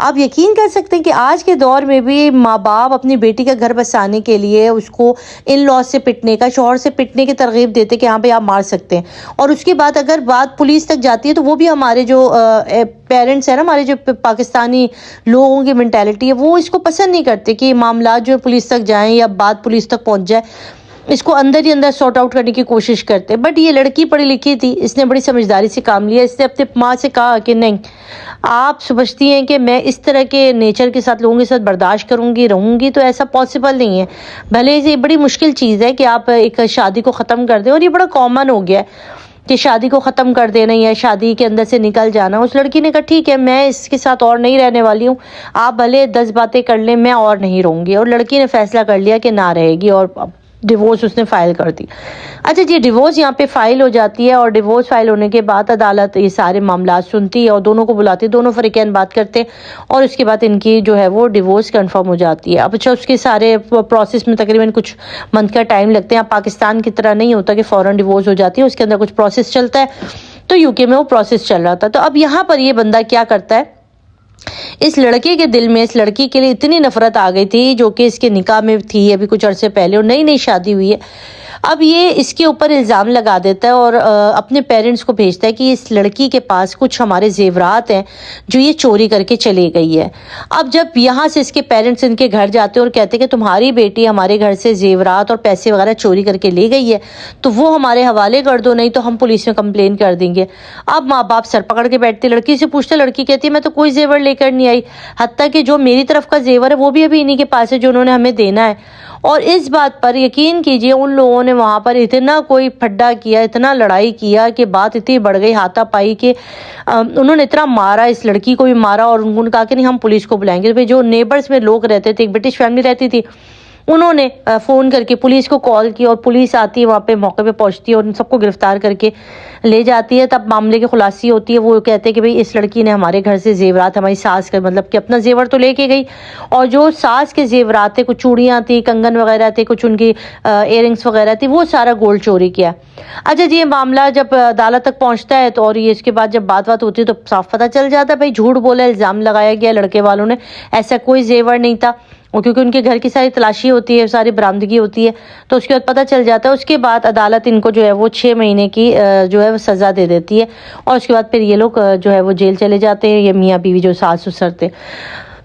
آپ یقین کر سکتے ہیں کہ آج کے دور میں بھی ماں باپ اپنی بیٹی کا گھر بسانے کے لیے اس کو ان لاء سے پٹنے کا، شوہر سے پٹنے کی ترغیب دیتے کہ ہاں بھئی آپ مار سکتے ہیں، اور اس کے بعد اگر بات پولیس تک جاتی ہے تو وہ بھی ہمارے جو پیرنٹس ہیں نا، ہمارے جو پاکستانی لوگوں کی مینٹیلٹی ہے، وہ اس کو پسند نہیں کرتے کہ معاملات جو پولیس تک جائیں یا بات پولیس تک پہنچ جائے، اس کو اندر ہی اندر سارٹ آؤٹ کرنے کی کوشش کرتے. بٹ یہ لڑکی پڑھی لکھی تھی، اس نے بڑی سمجھداری سے کام لیا. اس نے اپنے ماں سے کہا کہ نہیں، آپ سمجھتی ہیں کہ میں اس طرح کے نیچر کے ساتھ، لوگوں کے ساتھ برداشت کروں گی، رہوں گی، تو ایسا پاسبل نہیں ہے. بھلے یہ بڑی مشکل چیز ہے کہ آپ ایک شادی کو ختم کر دیں، اور یہ بڑا کامن ہو گیا ہے کہ شادی کو ختم کر دینا یا شادی کے اندر سے نکل جانا. اس لڑکی نے کہا ٹھیک ہے، میں اس کے ساتھ اور نہیں رہنے والی ہوں، آپ بھلے 10 باتیں کر لیں، میں اور نہیں رہوں گی. اور لڑکی نے فیصلہ کر لیا کہ نہ رہے گی، اور ڈیورس اس نے فائل کر دی. اچھا جی، ڈیورس یہاں پہ فائل ہو جاتی ہے، اور ڈیورس فائل ہونے کے بعد عدالت یہ سارے معاملات سنتی ہے اور دونوں کو بلاتی ہے، دونوں فریقین بات کرتے اور اس کے بعد ان کی جو ہے وہ ڈیورس کنفرم ہو جاتی ہے. اب اچھا، اس کے سارے پروسیس میں تقریباً کچھ منتھ کا ٹائم لگتے ہیں. پاکستان کی طرح نہیں ہوتا کہ فوراً ڈیورس ہو جاتی ہے، اس کے اندر کچھ پروسیس چلتا ہے. تو یو کے میں وہ پروسیس چل رہا تھا. تو اب یہاں پر یہ بندہ کیا کرتا ہے، اس لڑکے کے دل میں اس لڑکی کے لیے اتنی نفرت آ گئی تھی، جو کہ اس کے نکاح میں تھی ابھی کچھ عرصے پہلے، اور نئی نئی شادی ہوئی ہے. اب یہ اس کے اوپر الزام لگا دیتا ہے اور اپنے پیرنٹس کو بھیجتا ہے کہ اس لڑکی کے پاس کچھ ہمارے زیورات ہیں جو یہ چوری کر کے چلی گئی ہے. اب جب یہاں سے اس کے پیرنٹس ان کے گھر جاتے ہیں اور کہتے ہیں کہ تمہاری بیٹی ہمارے گھر سے زیورات اور پیسے وغیرہ چوری کر کے لے گئی ہے، تو وہ ہمارے حوالے کر دو، نہیں تو ہم پولیس میں کمپلین کر دیں گے. اب ماں باپ سر پکڑ کے بیٹھتے، لڑکی سے پوچھتے، لڑکی کہتی ہے میں تو کوئی زیور لے کر نہیں آئی، حتیٰ کہ جو میری طرف کا زیور ہے وہ بھی ابھی انہی کے پاس ہے جو انہوں نے ہمیں دینا ہے. اور اس بات پر یقین کیجئے، ان لوگوں نے وہاں پر اتنا کوئی پھڈا کیا، اتنا لڑائی کیا کہ بات اتنی بڑھ گئی ہاتھا پائی کہ انہوں نے اتنا مارا، اس لڑکی کو بھی مارا، اور انہوں نے کہا کہ نہیں ہم پولیس کو بلائیں گے. جو نیبرز میں لوگ رہتے تھے، ایک برٹش فیملی رہتی تھی، انہوں نے فون کر کے پولیس کو کال کی، اور پولیس آتی ہے وہاں پہ، موقع پہ پہنچتی ہے اور ان سب کو گرفتار کر کے لے جاتی ہے. تب معاملے کی خلاصی ہوتی ہے، وہ کہتے ہیں کہ بھئی اس لڑکی نے ہمارے گھر سے زیورات، ہماری ساس کا مطلب کہ اپنا زیور تو لے کے گئی، اور جو ساس کے زیورات تھے، کچھ چوڑیاں تھی، کنگن وغیرہ تھے، کچھ ان کی ایئرنگس وغیرہ تھی، وہ سارا گولڈ چوری کیا. اچھا جی، یہ معاملہ جب عدالت تک پہنچتا ہے تو، اور یہ اس کے بعد جب بات ہوتی ہے تو صاف پتہ چل جاتا ہے بھئی جھوٹ بولا، الزام لگایا گیا لڑکے والوں نے، ایسا کوئی زیور نہیں تھا. اور کیونکہ ان کے گھر کی ساری تلاشی ہوتی ہے، ساری برآمدگی ہوتی ہے، تو اس کے بعد پتہ چل جاتا ہے. اس کے بعد عدالت ان کو جو ہے وہ 6 مہینے کی جو ہے وہ سزا دے دیتی ہے، اور اس کے بعد پھر یہ لوگ جو ہے وہ جیل چلے جاتے ہیں، یہ میاں بیوی جو ساس سسر تھے.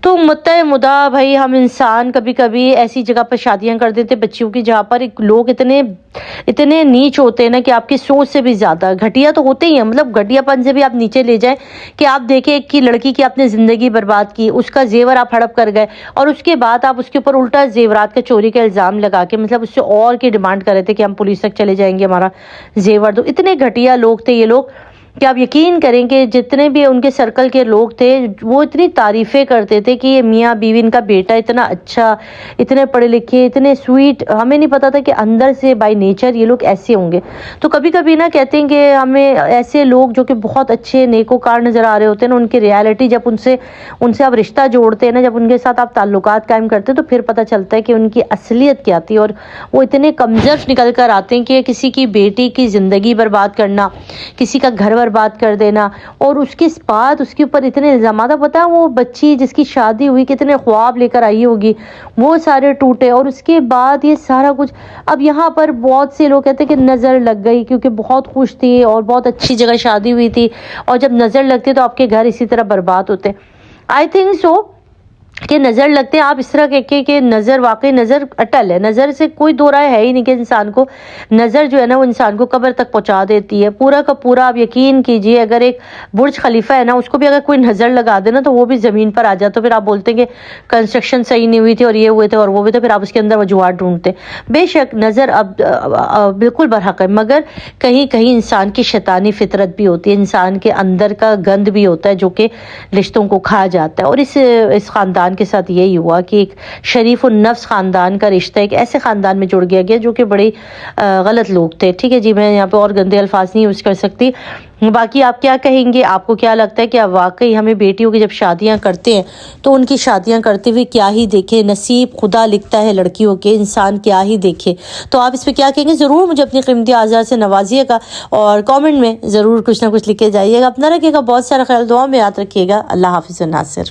تو مدعا بھائی، ہم انسان کبھی کبھی ایسی جگہ پر شادیاں کر دیتے بچیوں کی جہاں پر لوگ اتنے نیچ ہوتے ہیں نا کہ آپ کی سوچ سے بھی زیادہ گھٹیا تو ہوتے ہی ہیں. مطلب گھٹیا پن سے بھی آپ نیچے لے جائیں کہ آپ دیکھیں ایک کی لڑکی کی آپ نے زندگی برباد کی، اس کا زیور آپ ہڑپ کر گئے، اور اس کے بعد آپ اس کے اوپر الٹا زیورات کا چوری کا الزام لگا کے مطلب اس سے اور کی ڈیمانڈ کر رہے تھے کہ ہم پولیس تک چلے جائیں گے، ہمارا زیور دو. اتنے گھٹیا لوگ تھے یہ لوگ کہ آپ یقین کریں کہ جتنے بھی ان کے سرکل کے لوگ تھے وہ اتنی تعریفیں کرتے تھے کہ یہ میاں بیوی، ان کا بیٹا اتنا اچھا، اتنے پڑھے لکھے، اتنے سویٹ. ہمیں نہیں پتا تھا کہ اندر سے بائی نیچر یہ لوگ ایسے ہوں گے. تو کبھی کبھی نا کہتے ہیں کہ ہمیں ایسے لوگ جو کہ بہت اچھے نیکوکار نظر آ رہے ہوتے ہیں نا، ان کی ریالٹی جب ان سے آپ رشتہ جوڑتے ہیں نا، جب ان کے ساتھ آپ تعلقات قائم کرتے ہیں، تو پھر پتہ چلتا ہے کہ ان کی اصلیت کیا تھی. اور وہ اتنے کمزرف نکل کر آتے ہیں کہ کسی کی بیٹی کی زندگی برباد کرنا، کسی کا گھر برباد کر دینا، اور اس کے بعد اس کے اوپر اتنے الزامات. پتہ ہے وہ بچی جس کی شادی ہوئی کتنے خواب لے کر آئی ہوگی، وہ سارے ٹوٹے، اور اس کے بعد یہ سارا کچھ. اب یہاں پر بہت سے لوگ کہتے ہیں کہ نظر لگ گئی، کیونکہ بہت خوش تھی اور بہت اچھی جگہ شادی ہوئی تھی، اور جب نظر لگتی تو آپ کے گھر اسی طرح برباد ہوتے. آئی تھنک سو کہ نظر لگتے ہیں آپ اس طرح کہ نظر، واقعی نظر اٹل ہے، نظر سے کوئی دو رائے ہے ہی نہیں کہ انسان کو نظر جو ہے نا وہ انسان کو قبر تک پہنچا دیتی ہے پورا کا پورا. آپ یقین کیجئے، اگر ایک برج خلیفہ ہے نا، اس کو بھی اگر کوئی نظر لگا دے نا تو وہ بھی زمین پر آ جاتا. تو پھر آپ بولتے ہیں کہ کنسٹرکشن صحیح نہیں ہوئی تھی اور یہ ہوئے تھے اور وہ بھی تھے، پھر آپ اس کے اندر وجوہات ڈھونڈتے. بے شک نظر اب بالکل برحق ہے، مگر کہیں کہیں انسان کی شیطانی فطرت بھی ہوتی ہے، انسان کے اندر کا گند بھی ہوتا ہے جو کہ رشتوں کو کھا جاتا ہے. اور اس خاندان کے ساتھ یہی ہوا کہ ایک شریف النفس خاندان کا رشتہ ایک ایسے خاندان میں جڑ گیا جو کہ بڑے غلط لوگ تھے. ٹھیک ہے جی، میں یہاں پہ اور گندے الفاظ نہیں یوز کر سکتی. باقی آپ کیا کہیں گے؟ آپ کو کیا لگتا ہے کہ واقعی ہمیں بیٹیوں کی جب شادیاں کرتے ہیں تو ان کی شادیاں کرتے ہوئے کیا ہی دیکھے؟ نصیب خدا لکھتا ہے لڑکیوں کے، انسان کیا ہی دیکھے. تو آپ اس پہ کیا کہیں گے؟ ضرور مجھے اپنی قیمتی آزار سے نوازیے گا، اور کامنٹ میں ضرور کچھ نہ کچھ لکھ کے جائیے گا. اپنا رکھیے گا بہت سارا خیال، دعا میں یاد رکھیے گا. اللہ حافظ. ناصر.